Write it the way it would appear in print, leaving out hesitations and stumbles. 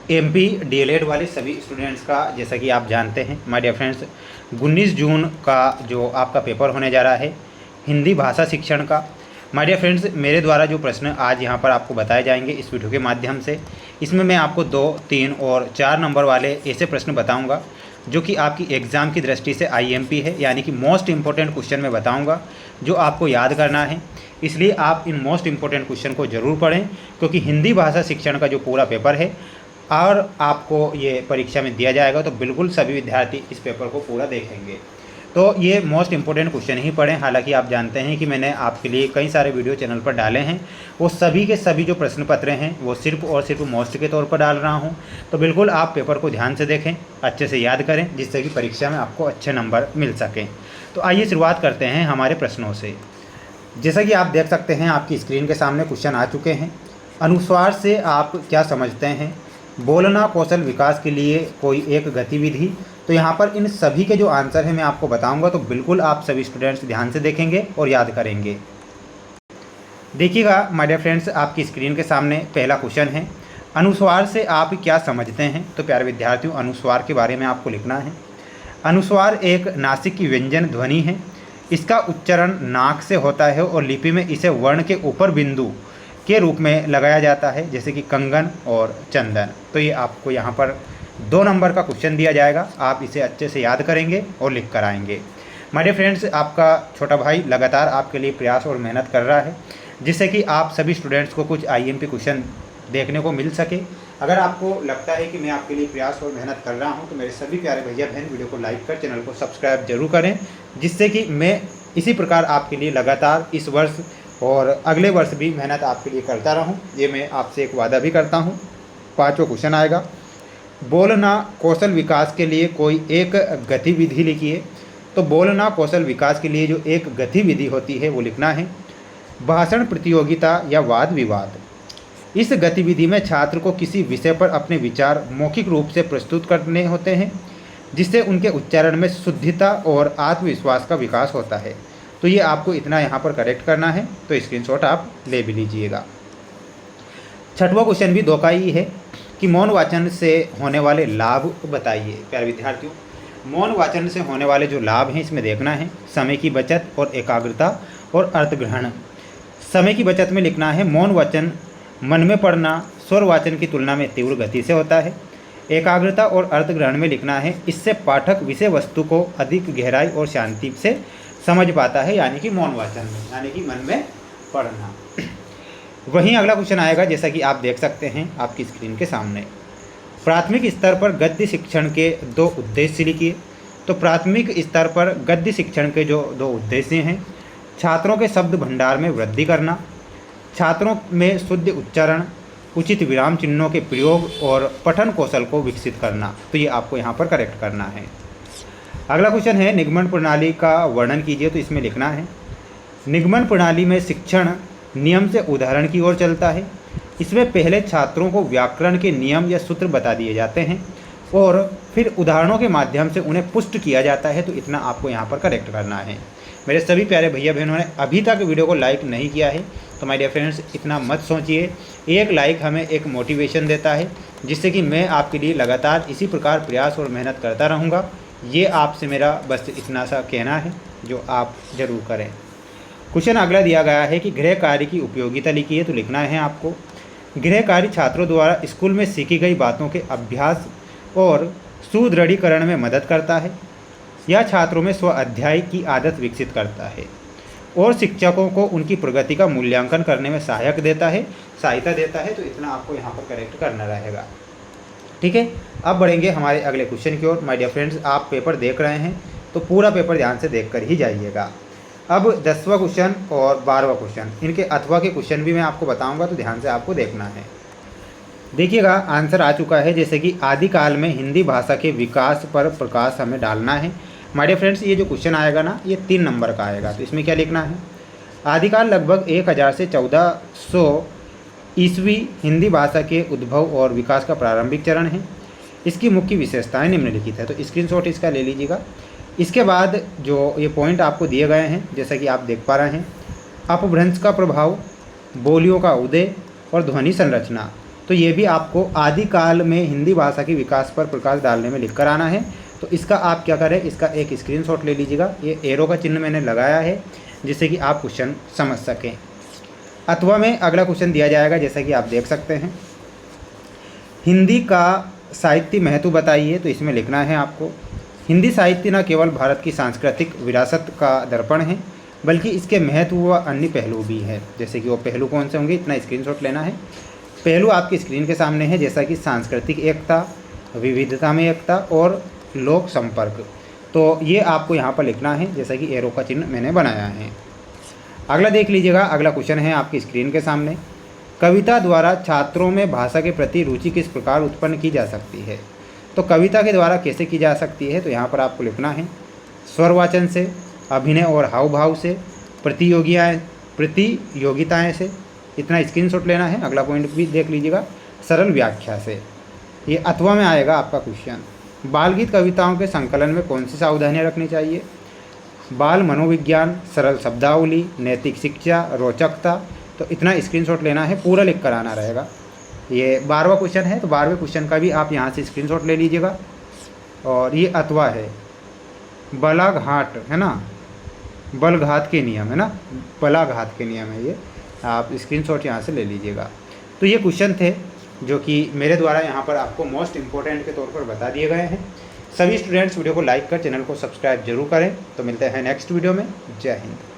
MP DElEd वाले सभी students का, जैसा कि आप जानते हैं माय डियर फ्रेंड्स, 19 जून का जो आपका पेपर होने जा रहा है हिंदी भाषा शिक्षण का। माय डियर फ्रेंड्स, मेरे द्वारा जो प्रश्न आज यहाँ पर आपको बताए जाएंगे इस वीडियो के माध्यम से, इसमें मैं आपको 2, 3 और 4 नंबर वाले ऐसे प्रश्न बताऊँगा जो कि आपकी एग्ज़ाम की दृष्टि से आईएमपी है, यानी कि मोस्ट इम्पोर्टेंट क्वेश्चन मैं बताऊँगा जो आपको याद करना है। इसलिए आप इन मोस्ट इम्पोर्टेंट क्वेश्चन को ज़रूर पढ़ें, क्योंकि हिंदी भाषा शिक्षण का जो पूरा पेपर है और आपको ये परीक्षा में दिया जाएगा, तो बिल्कुल सभी विद्यार्थी इस पेपर को पूरा देखेंगे। तो ये मोस्ट इम्पोर्टेंट क्वेश्चन ही पढ़ें। हालांकि आप जानते हैं कि मैंने आपके लिए कई सारे वीडियो चैनल पर डाले हैं, वो सभी के सभी जो प्रश्न पत्र हैं वो सिर्फ और सिर्फ मोस्ट के तौर पर डाल रहा हूँ। तो बिल्कुल आप पेपर को ध्यान से देखें, अच्छे से याद करें, जिससे कि परीक्षा में आपको अच्छे नंबर मिल सकें। तो आइए शुरुआत करते हैं हमारे प्रश्नों से। जैसा कि आप देख सकते हैं आपकी स्क्रीन के सामने क्वेश्चन आ चुके हैं। अनुस्वार से आप क्या समझते हैं? बोलना कौशल विकास के लिए कोई एक गतिविधि। तो यहाँ पर इन सभी के जो आंसर है मैं आपको बताऊंगा, तो बिल्कुल आप सभी स्टूडेंट्स ध्यान से देखेंगे और याद करेंगे। देखिएगा माय डियर फ्रेंड्स, आपकी स्क्रीन के सामने पहला क्वेश्चन है, अनुस्वार से आप क्या समझते हैं? तो प्यारे विद्यार्थियों, अनुस्वार के बारे में आपको लिखना है। अनुस्वार एक नासिक की व्यंजन ध्वनि है। इसका उच्चारण नाक से होता है और लिपि में इसे वर्ण के ऊपर बिंदु के रूप में लगाया जाता है, जैसे कि कंगन और चंदन। तो ये आपको यहाँ पर 2 नंबर का क्वेश्चन दिया जाएगा, आप इसे अच्छे से याद करेंगे और लिख कर आएंगे। माय डियर फ्रेंड्स, आपका छोटा भाई लगातार आपके लिए प्रयास और मेहनत कर रहा है, जिससे कि आप सभी स्टूडेंट्स को कुछ आईएमपी क्वेश्चन देखने को मिल सके। अगर आपको लगता है कि मैं आपके लिए प्रयास और मेहनत कर रहा हूँ, तो मेरे सभी प्यारे भैया बहन वीडियो को लाइक कर चैनल को सब्सक्राइब जरूर करें, जिससे कि मैं इसी प्रकार आपके लिए लगातार इस वर्ष और अगले वर्ष भी मेहनत आपके लिए करता रहूं। ये मैं आपसे एक वादा भी करता हूं। 5वां क्वेश्चन आएगा, बोलना कौशल विकास के लिए कोई एक गतिविधि लिखिए। तो बोलना कौशल विकास के लिए जो एक गतिविधि होती है वो लिखना है भाषण प्रतियोगिता या वाद विवाद। इस गतिविधि में छात्र को किसी विषय पर अपने विचार मौखिक रूप से प्रस्तुत करने होते हैं, जिससे उनके उच्चारण में शुद्धता और आत्मविश्वास का विकास होता है। तो ये आपको इतना यहाँ पर करेक्ट करना है, तो स्क्रीनशॉट आप ले भी लीजिएगा। 6वां क्वेश्चन भी 2 का ही है कि मौन वाचन से होने वाले लाभ बताइए। प्यारे विद्यार्थियों, मौन वाचन से होने वाले जो लाभ हैं इसमें देखना है समय की बचत और एकाग्रता और अर्थ ग्रहण। समय की बचत में लिखना है मौन वाचन मन में पढ़ना स्वर वाचन की तुलना में तीव्र गति से होता है। एकाग्रता और अर्थ ग्रहण में लिखना है इससे पाठक विषय वस्तु को अधिक गहराई और शांति से समझ पाता है, यानी कि मौन वाचन में, यानी कि मन में पढ़ना। वहीं अगला क्वेश्चन आएगा, जैसा कि आप देख सकते हैं आपकी स्क्रीन के सामने, प्राथमिक स्तर पर गद्य शिक्षण के 2 उद्देश्य लिखिए। तो प्राथमिक स्तर पर गद्य शिक्षण के जो 2 उद्देश्य हैं, छात्रों के शब्द भंडार में वृद्धि करना, छात्रों में शुद्ध उच्चारण, उचित विराम चिन्हों के प्रयोग और पठन कौशल को विकसित करना। तो ये आपको यहाँ पर करेक्ट करना है। अगला क्वेश्चन है, निगमन प्रणाली का वर्णन कीजिए। तो इसमें लिखना है निगमन प्रणाली में शिक्षण नियम से उदाहरण की ओर चलता है। इसमें पहले छात्रों को व्याकरण के नियम या सूत्र बता दिए जाते हैं और फिर उदाहरणों के माध्यम से उन्हें पुष्ट किया जाता है। तो इतना आपको यहाँ पर करेक्ट करना है। मेरे सभी प्यारे भैया बहनों ने अभी तक वीडियो को लाइक नहीं किया है, तो माय डियर फ्रेंड्स इतना मत सोचिए। एक लाइक हमें एक मोटिवेशन देता है, जिससे कि मैं आपके लिए लगातार इसी प्रकार प्रयास और मेहनत करता रहूँगा। ये आपसे मेरा बस इतना सा कहना है जो आप ज़रूर करें। क्वेश्चन अगला दिया गया है कि गृह कार्य की उपयोगिता लिखिए। तो लिखना है आपको गृह कार्य छात्रों द्वारा स्कूल में सीखी गई बातों के अभ्यास और सुदृढ़ीकरण में मदद करता है। यह छात्रों में स्व अध्याय की आदत विकसित करता है और शिक्षकों को उनकी प्रगति का मूल्यांकन करने में सहायता देता है। तो इतना आपको यहाँ पर करेक्ट करना रहेगा। ठीक है, अब बढ़ेंगे हमारे अगले क्वेश्चन की ओर। माय डियर फ्रेंड्स, आप पेपर देख रहे हैं तो पूरा पेपर ध्यान से देखकर ही जाइएगा। अब 10वां क्वेश्चन और 12वां क्वेश्चन, इनके अथवा के क्वेश्चन भी मैं आपको बताऊंगा, तो ध्यान से आपको देखना है। देखिएगा आंसर आ चुका है, जैसे कि आदिकाल में हिंदी भाषा के विकास पर प्रकाश हमें डालना है। माय डियर फ्रेंड्स, ये जो क्वेश्चन आएगा ना, ये 3 नंबर का आएगा। तो इसमें क्या लिखना है, आदिकाल लगभग 1000 से 1400 ईस्वी हिंदी भाषा के उद्भव और विकास का प्रारंभिक चरण है। इसकी मुख्य विशेषताएं निम्नलिखित है। तो स्क्रीनशॉट इसका ले लीजिएगा। इसके बाद जो ये पॉइंट आपको दिए गए हैं, जैसा कि आप देख पा रहे हैं, अपभ्रंश का प्रभाव, बोलियों का उदय और ध्वनि संरचना। तो ये भी आपको आदिकाल में हिंदी भाषा के विकास पर प्रकाश डालने में लिख कर आना है। तो इसका आप क्या करें, इसका एक स्क्रीनशॉट ले लीजिएगा। ये एरो का चिन्ह मैंने लगाया है जिससे कि आप क्वेश्चन समझ सकें। अथवा में अगला क्वेश्चन दिया जाएगा, जैसा कि आप देख सकते हैं, हिंदी का साहित्य महत्व बताइए। तो इसमें लिखना है आपको, हिंदी साहित्य न केवल भारत की सांस्कृतिक विरासत का दर्पण है बल्कि इसके महत्व व अन्य पहलू भी है। जैसे कि वो पहलू कौन से होंगे, इतना स्क्रीनशॉट लेना है। पहलू आपकी स्क्रीन के सामने है, जैसा कि सांस्कृतिक एकता, विविधता में एकता और लोक संपर्क। तो ये आपको यहाँ पर लिखना है, जैसा कि एरो का चिन्ह मैंने बनाया है। अगला देख लीजिएगा, अगला क्वेश्चन है आपकी स्क्रीन के सामने, कविता द्वारा छात्रों में भाषा के प्रति रुचि किस प्रकार उत्पन्न की जा सकती है। तो कविता के द्वारा कैसे की जा सकती है, तो यहाँ पर आपको लिखना है, स्वरवाचन से, अभिनय और हाव भाव से, प्रतियोगिताएँ से। इतना स्क्रीनशॉट लेना है। अगला पॉइंट भी देख लीजिएगा, सरल व्याख्या से। ये अथवा में आएगा आपका क्वेश्चन। बाल गीत कविताओं के संकलन में कौन सी सावधानियाँ रखनी चाहिए। बाल मनोविज्ञान, सरल शब्दावली, नैतिक शिक्षा, रोचकता। तो इतना स्क्रीनशॉट लेना है, पूरा लिख कर आना रहेगा। ये 12वां क्वेश्चन है, तो 12वें क्वेश्चन का भी आप यहाँ से स्क्रीनशॉट ले लीजिएगा। और ये अथवा है, बलाघाट है ना, बलघात के नियम है ना, बलाघात के नियम है ये, आप स्क्रीनशॉट यहाँ से ले लीजिएगा। तो ये क्वेश्चन थे जो कि मेरे द्वारा यहाँ पर आपको मोस्ट इम्पोर्टेंट के तौर पर बता दिए गए हैं। सभी स्टूडेंट्स वीडियो को लाइक कर चैनल को सब्सक्राइब जरूर करें। तो मिलते हैं नेक्स्ट वीडियो में। जय हिंद।